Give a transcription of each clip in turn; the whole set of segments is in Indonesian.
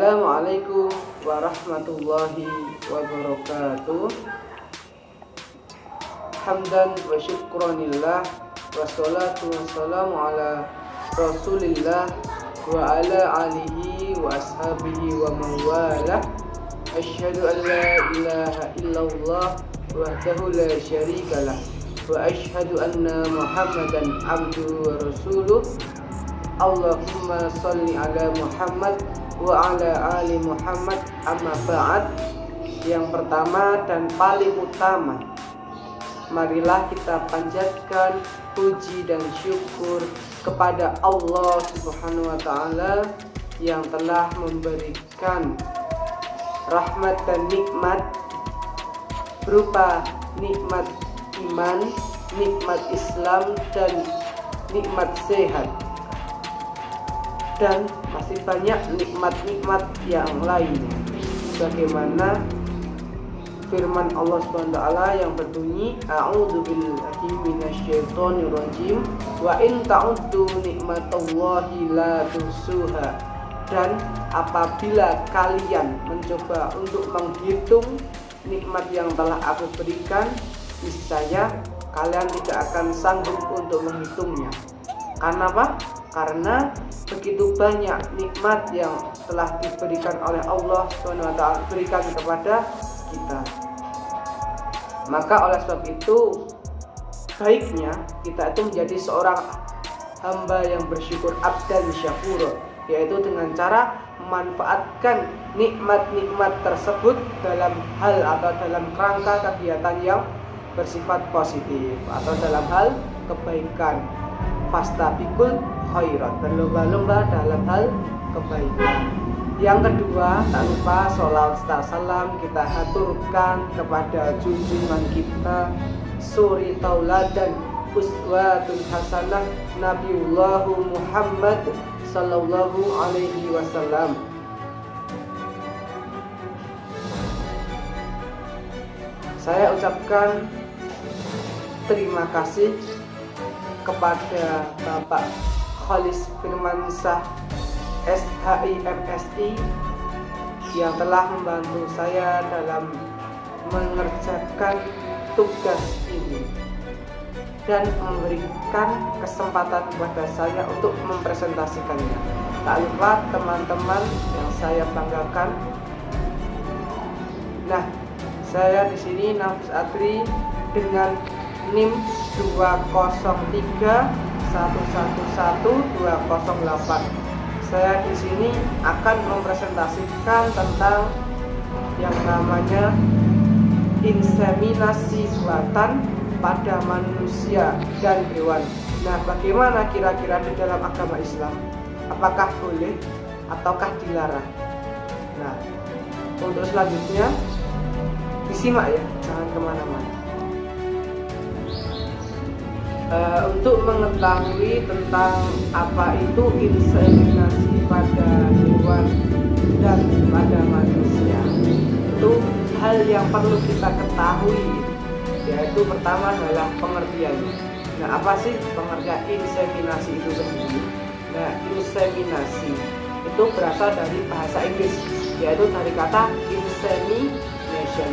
Assalamualaikum warahmatullahi wabarakatuh. Hamdan wa syukranillah, wassalatu wassalamu ala rasulillah wa ala alihi wa ashabihi wa mawalah. Asyhadu an la ilaha illallah wahdahu la syarikalah wa asyhadu anna muhammadan abduhu wa rasuluh. Allahumma salli ala Muhammad wa ala ali Muhammad, amma ba'd. Yang pertama dan paling utama, marilah kita panjatkan puji dan syukur kepada Allah Subhanahu wa ta'ala yang telah memberikan rahmat dan nikmat berupa nikmat iman, nikmat Islam, dan nikmat sehat, dan masih banyak nikmat-nikmat yang lainnya. Bagaimana firman Allah Subhanahu wa taala yang berbunyi, a'udzubillahi minasyaitonirrajim, wa in ta'uddu nikmatallahi la tuhsuha. Dan apabila kalian mencoba untuk menghitung nikmat yang telah aku berikan, niscaya kalian tidak akan sanggup untuk menghitungnya. Karena apa? Karena begitu banyak nikmat yang telah diberikan oleh Allah Subhanahu wa ta'ala berikan kepada kita. Maka oleh sebab itu, baiknya kita itu menjadi seorang hamba yang bersyukur, abdan syakur, yaitu dengan cara memanfaatkan nikmat-nikmat tersebut dalam hal atau dalam kerangka kegiatan yang bersifat positif atau dalam hal kebaikan. Fastabiqul khairat, berlomba-lomba dalam hal kebaikan. Yang kedua, tak lupa sholawat salam kita haturkan kepada junjungan kita, suri tauladan uswatun hasanah, Nabiullah Muhammad sallallahu alaihi wasallam. Saya ucapkan terima kasih kepada Bapak Khalis Firmansyah SHI MSI yang telah membantu saya dalam mengerjakan tugas ini dan memberikan kesempatan kepada saya untuk mempresentasikannya. Tak lupa teman-teman yang saya banggakan. Nah, saya di sini Nafis Adri dengan NIM 203111208. Saya di sini akan mempresentasikan tentang yang namanya inseminasi buatan pada manusia dan hewan. Nah, bagaimana kira-kira di dalam agama Islam? Apakah boleh ataukah dilarang? Nah, untuk selanjutnya disimak ya, jangan kemana-mana. Untuk mengetahui tentang apa itu inseminasi pada hewan dan pada manusia, itu hal yang perlu kita ketahui, yaitu pertama adalah pengertiannya. Nah, apa sih pengertian inseminasi itu sendiri? Nah, inseminasi itu berasal dari bahasa Inggris, yaitu dari kata insemination,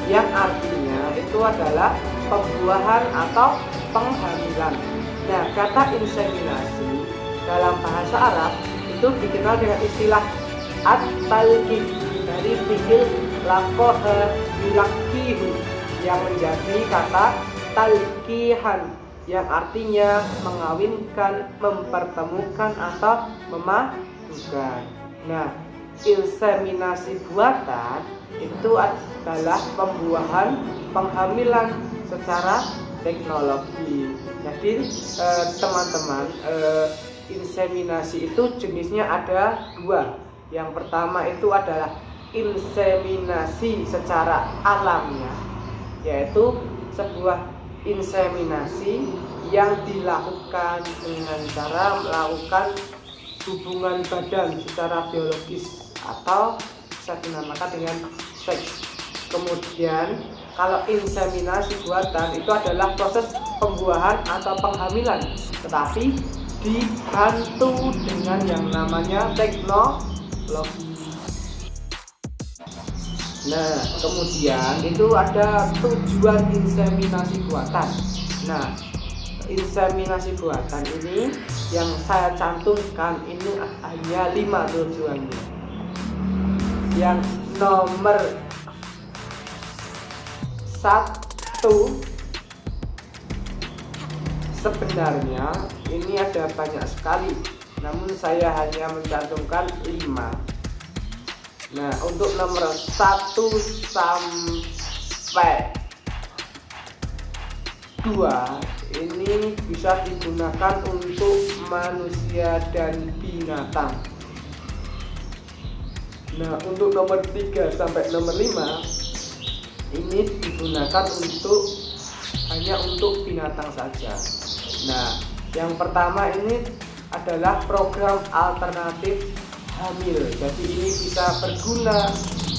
yang artinya itu adalah pembuahan atau penghamilan. Nah, kata inseminasi dalam bahasa Arab itu dikenal dengan istilah at-talqih, dari fi'il laqaha yulaqqihu, yang menjadi kata talqihan, yang artinya mengawinkan, mempertemukan atau memadukan. Nah, inseminasi buatan itu adalah pembuahan, penghamilan secara teknologi. Jadi teman-teman, inseminasi itu jenisnya ada dua. Yang pertama itu adalah inseminasi secara alamiah, yaitu sebuah inseminasi yang dilakukan dengan cara melakukan hubungan badan secara biologis atau bisa dinamakan dengan seks. Kemudian kalau inseminasi buatan itu adalah proses pembuahan atau penghamilan, tetapi dibantu dengan yang namanya teknologi. Nah, kemudian itu ada tujuan inseminasi buatan. Nah, inseminasi buatan ini yang saya cantumkan ini hanya 5 tujuannya. Yang nomor 1, sebenarnya ini ada banyak sekali, namun saya hanya mencantumkan 5. Nah, untuk nomor 1 sampai 2 ini bisa digunakan untuk manusia dan binatang. Nah, untuk nomor 3 sampai nomor 5 ini digunakan hanya untuk binatang saja. Nah, yang pertama ini adalah program alternatif hamil. Jadi ini bisa berguna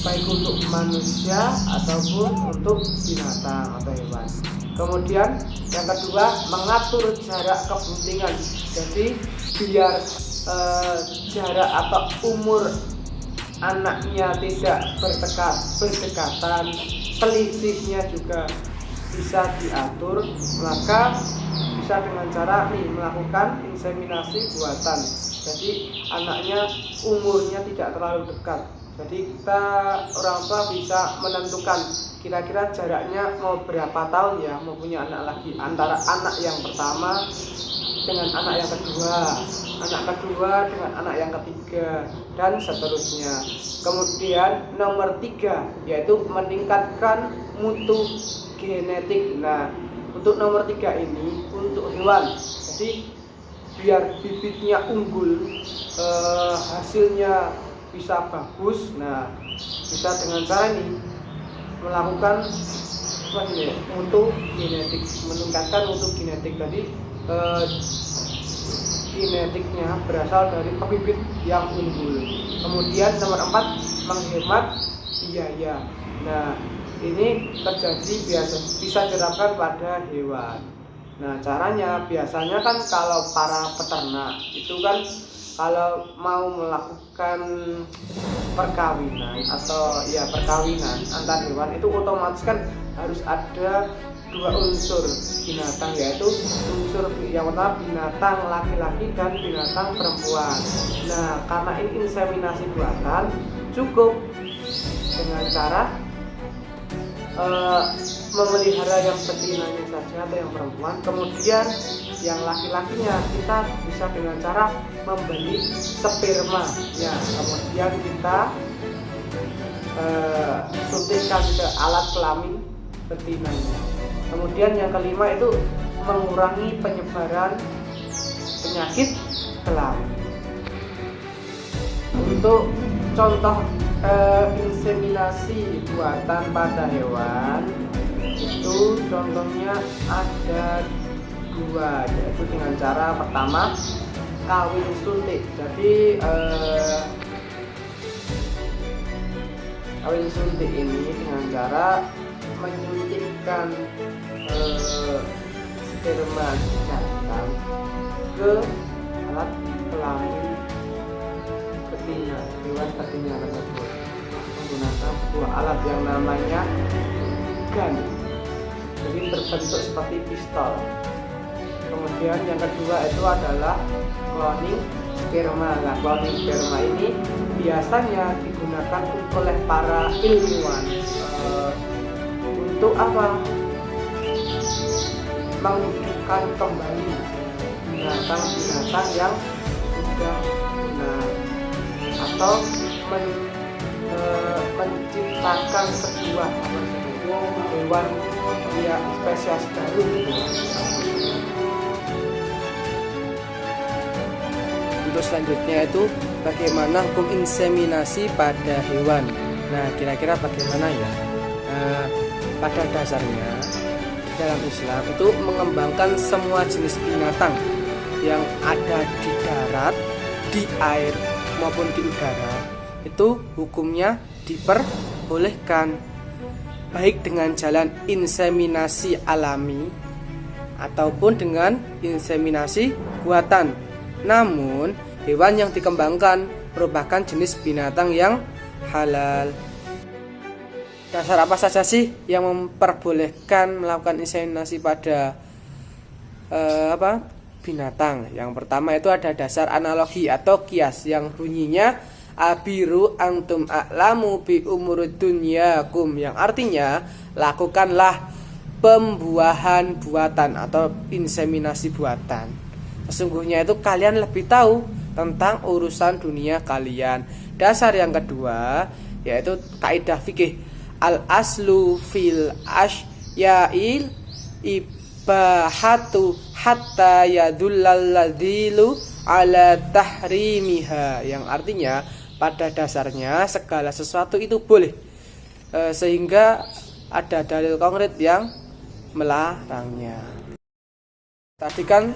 baik untuk manusia ataupun untuk binatang atau hewan. Kemudian yang kedua, mengatur jarak kebuntingan. Jadi biar jarak atau umur anaknya tidak berdekatan, selisihnya juga bisa diatur, maka bisa dengan cara melakukan inseminasi buatan. Jadi anaknya umurnya tidak terlalu dekat. Jadi kita orang tua bisa menentukan kira-kira jaraknya mau berapa tahun ya, mau punya anak lagi, antara anak yang pertama dengan anak yang kedua, anak kedua dengan anak yang ketiga, dan seterusnya. Kemudian nomor 3 yaitu meningkatkan mutu genetik. Nah, untuk nomor 3 ini untuk hewan. Jadi biar bibitnya unggul, hasilnya bisa bagus. Nah, bisa dengan cara ini melakukan mutu genetik, meningkatkan mutu genetik. Jadi genetiknya berasal dari pebibit yang unggul. Kemudian nomor 4, menghemat biaya. Nah, ini terjadi bisa diterapkan pada hewan. Nah, caranya biasanya kan kalau para peternak itu kan kalau mau melakukan perkawinan antar hewan itu otomatis kan harus ada 2 unsur binatang, yaitu unsur yang pertama binatang laki-laki dan binatang perempuan. Nah, karena ini inseminasi buatan, cukup dengan cara memelihara yang betinanya saja atau yang perempuan. Kemudian yang laki-lakinya kita bisa dengan cara membeli sperma ya, kemudian kita suntikkan ke alat kelamin betinanya. Kemudian yang kelima itu mengurangi penyebaran penyakit kelamin. Untuk contoh inseminasi buatan pada hewan itu contohnya ada 2, yaitu dengan cara pertama kawin suntik. Jadi kawin suntik ini dengan cara menyuntikkan sperma jantan ke alat kelamin betina hewan betina tersebut menggunakan sebuah alat yang namanya gun. Jadi berbentuk seperti pistol. Kemudian yang kedua itu adalah cloning sperma. Nah, cloning sperma ini biasanya digunakan oleh para ilmuwan untuk apa? Menghidupkan kembali binatang-binatang yang sudah punah atau menciptakan sebuah hewan ya spesies baru. Untuk selanjutnya itu bagaimana hukum inseminasi pada hewan. Nah, kira-kira bagaimana ya? Pada dasarnya di dalam Islam itu mengembangkan semua jenis binatang yang ada di darat, di air maupun di udara itu hukumnya diperbolehkan, baik dengan jalan inseminasi alami ataupun dengan inseminasi buatan. Namun hewan yang dikembangkan merupakan jenis binatang yang halal. Dasar apa saja sih yang memperbolehkan melakukan inseminasi pada binatang? Yang pertama itu ada dasar analogi atau kias yang bunyinya abiru antum a'lamu bi umurud dunyakum, yang artinya lakukanlah pembuahan buatan atau inseminasi buatan. Sesungguhnya itu kalian lebih tahu tentang urusan dunia kalian. Dasar yang kedua yaitu kaidah fikih al aslu fil asyail ibahatu hatta yadullal ladilu ala tahrimiha, yang artinya pada dasarnya segala sesuatu itu boleh sehingga ada dalil konkret yang melarangnya. Tadi kan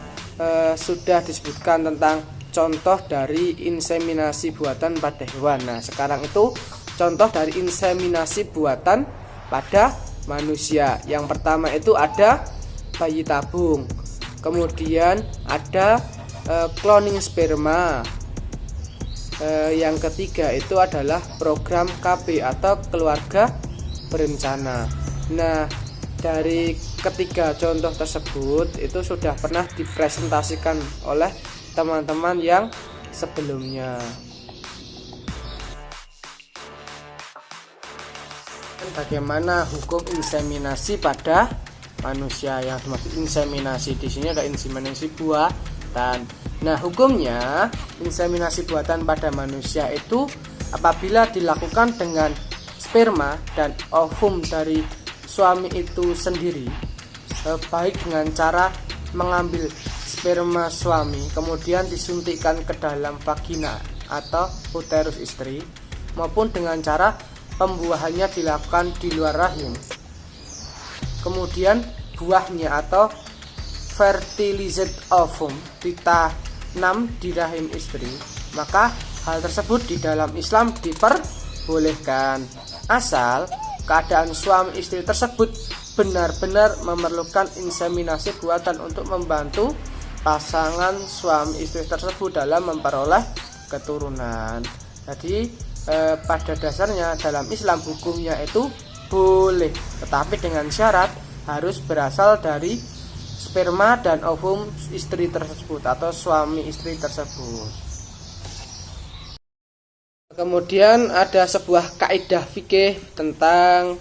sudah disebutkan tentang contoh dari inseminasi buatan pada hewan. Nah, sekarang itu contoh dari inseminasi buatan pada manusia. Yang pertama itu ada bayi tabung, kemudian ada cloning sperma. Yang ketiga itu adalah program KB atau keluarga berencana. Nah, dari ketiga contoh tersebut itu sudah pernah dipresentasikan oleh teman-teman yang sebelumnya. Bagaimana hukum inseminasi pada manusia? Yang dimaksud inseminasi di sini ada inseminasi buatan. Nah, hukumnya inseminasi buatan pada manusia itu apabila dilakukan dengan sperma dan ovum dari suami itu sendiri, baik dengan cara mengambil sperma suami kemudian disuntikkan ke dalam vagina atau uterus istri, maupun dengan cara pembuahannya dilakukan di luar rahim, kemudian buahnya atau fertilized ovum ditanam di rahim istri, maka hal tersebut di dalam Islam diperbolehkan asal keadaan suami istri tersebut benar-benar memerlukan inseminasi buatan untuk membantu pasangan suami istri tersebut dalam memperoleh keturunan. Jadi pada dasarnya dalam Islam hukumnya itu boleh, tetapi dengan syarat harus berasal dari sperma dan ovum istri tersebut atau suami istri tersebut. Kemudian ada sebuah kaidah fikih tentang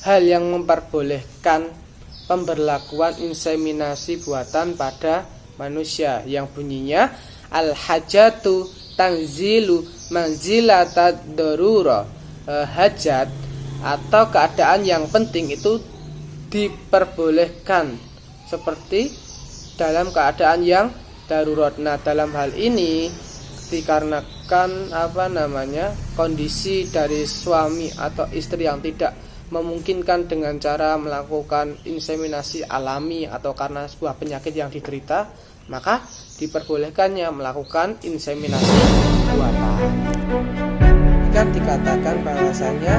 hal yang memperbolehkan pemberlakuan inseminasi buatan pada manusia, yang bunyinya al hajatu tanzilu manzilatad darura. Hajat atau keadaan yang penting itu diperbolehkan seperti dalam keadaan yang darurat. Nah, dalam hal ini dikarenakan kondisi dari suami atau istri yang tidak memungkinkan dengan cara melakukan inseminasi alami atau karena sebuah penyakit yang diderita, maka diperbolehkannya melakukan inseminasi buatan. Kan dikatakan bahwasanya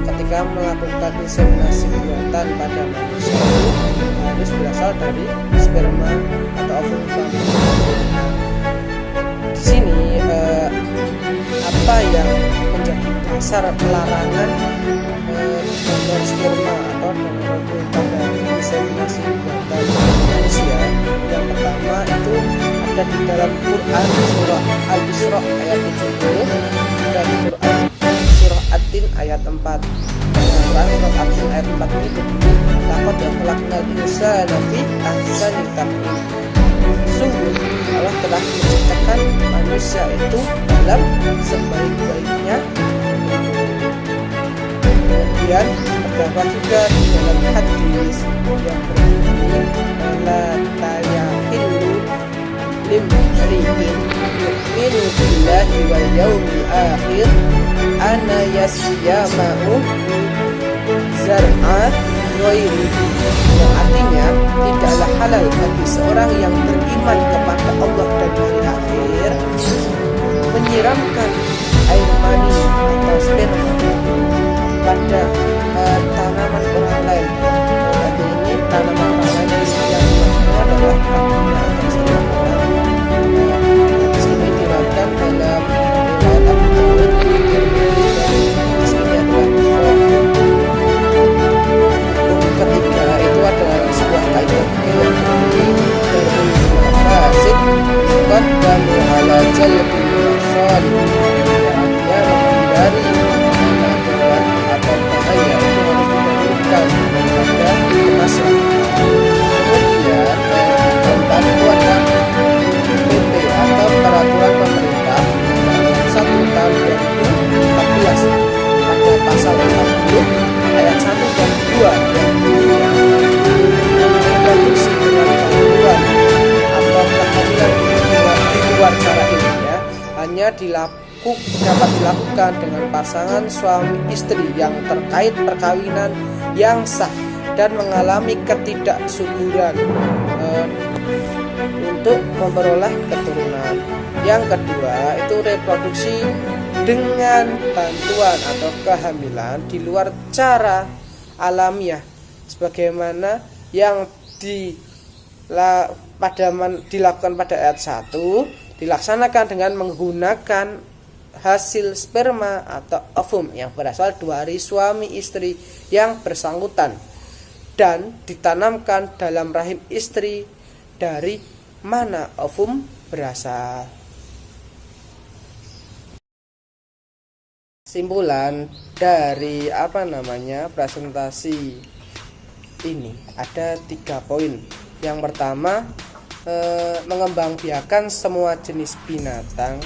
ketika melakukan inseminasi buatan pada manusia harus berasal dari sperma atau ovum suami. Di sini apa yang menjadi dasar pelarangan donor sperma atau donor ovum pada inseminasi buatan manusia? Yang pertama itu ada di dalam Quran surah Al-Isra ayat 70 dan Quran surah At-Tin ayat 4. Quran surah At-Tin ayat 4 ini berbunyi laqad khalaqnal insana fi ahsani taqwim. Sungguh Allah telah menciptakan manusia itu dalam sebaik-baiknya. Kemudian terdapat juga di dalam hadis yang berbunyi la tayahillu limri'in yu'minu billahi wal yawmil akhir ana yasyama'u zar'a ghairihi, yang artinya tidaklah halal bagi seorang yang beriman kepada Allah dan hari akhir menyiramkan air mani atau sperma pada tanaman orang lain. Jadi ini tanaman orang lain yang maksudnya adalah vagina atau sperma. Hadis ini diriwayatkan dalam riwayat Abu Dawud, Tirmidzi, dan hadis ini adalah dapat dilakukan dengan pasangan suami istri yang terkait perkawinan yang sah dan mengalami ketidaksuburan untuk memperoleh keturunan. Yang kedua itu reproduksi dengan bantuan atau kehamilan di luar cara alamiah sebagaimana yang dilakukan pada ayat 1, dilaksanakan dengan menggunakan hasil sperma atau ovum yang berasal dari suami istri yang bersangkutan dan ditanamkan dalam rahim istri dari mana ovum berasal. Kesimpulan dari presentasi ini ada 3 poin. Yang pertama, mengembangbiakan semua jenis binatang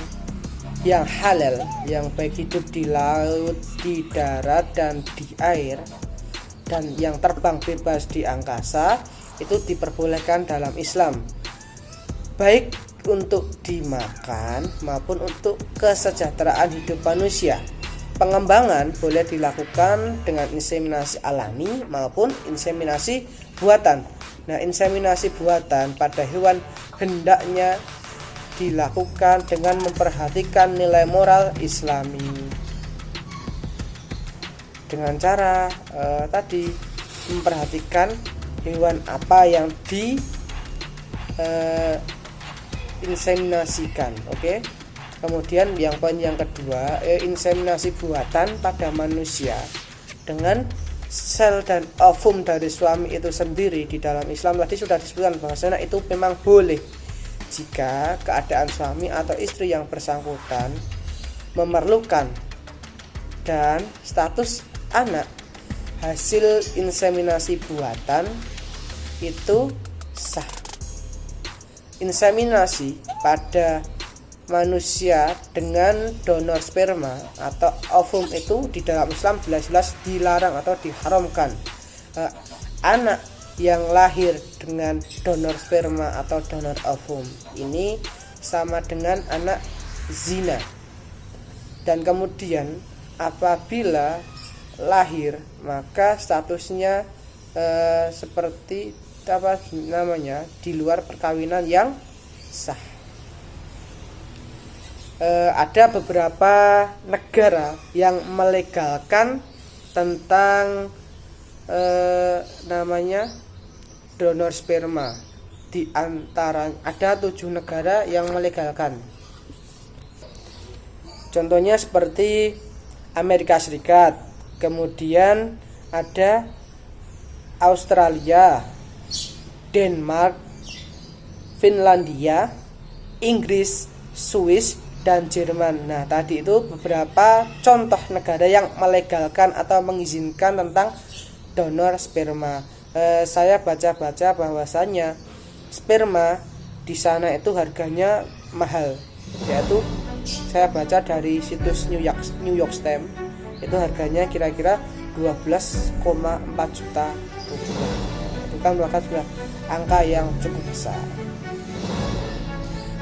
yang halal, yang baik hidup di laut, di darat, dan di air, dan yang terbang bebas di angkasa, itu diperbolehkan dalam Islam, baik untuk dimakan maupun untuk kesejahteraan hidup manusia. Pengembangan boleh dilakukan dengan inseminasi alami maupun inseminasi buatan. Nah, inseminasi buatan pada hewan hendaknya dilakukan dengan memperhatikan nilai moral Islami. Dengan cara memperhatikan hewan apa yang inseminasikan. Oke. Kemudian poin yang kedua, inseminasi buatan pada manusia dengan sel dan ovum dari suami itu sendiri. Di dalam Islam tadi sudah disebutkan bahwasanya itu memang boleh jika keadaan suami atau istri yang bersangkutan memerlukan dan status anak hasil inseminasi buatan itu sah. Inseminasi pada manusia dengan donor sperma atau ovum itu di dalam Islam jelas-jelas dilarang atau diharamkan. Anak yang lahir dengan donor sperma atau donor ovum ini sama dengan anak zina. Dan kemudian apabila lahir maka statusnya seperti di luar perkawinan yang sah. Ada beberapa negara yang melegalkan tentang donor sperma. Di antara ada 7 negara yang melegalkan. Contohnya seperti Amerika Serikat, kemudian ada Australia, Denmark, Finlandia, Inggris, Swiss, dan Jerman. Nah, tadi itu beberapa contoh negara yang melegalkan atau mengizinkan tentang donor sperma. Saya baca-baca bahwasanya sperma di sana itu harganya mahal, yaitu saya baca dari situs New York Times itu harganya kira-kira 12,4 juta rupiah. Itu kan bahkan sudah angka yang cukup besar.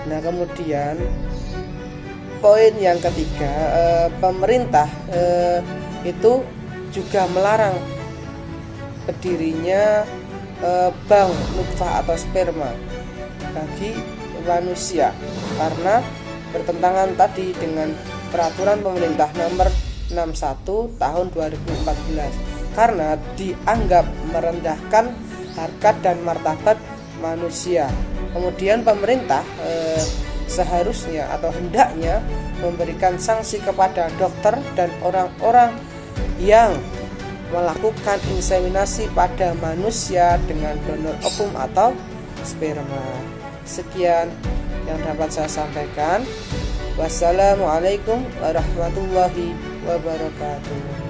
Nah, kemudian poin yang ketiga, pemerintah itu juga melarang berdirinya bank nutfah atau sperma bagi manusia karena bertentangan tadi dengan peraturan pemerintah nomor 61 tahun 2014 karena dianggap merendahkan harkat dan martabat manusia. Kemudian pemerintah seharusnya atau hendaknya memberikan sanksi kepada dokter dan orang-orang yang melakukan inseminasi pada manusia dengan donor ovum atau sperma. Sekian yang dapat saya sampaikan. Wassalamualaikum warahmatullahi wabarakatuh.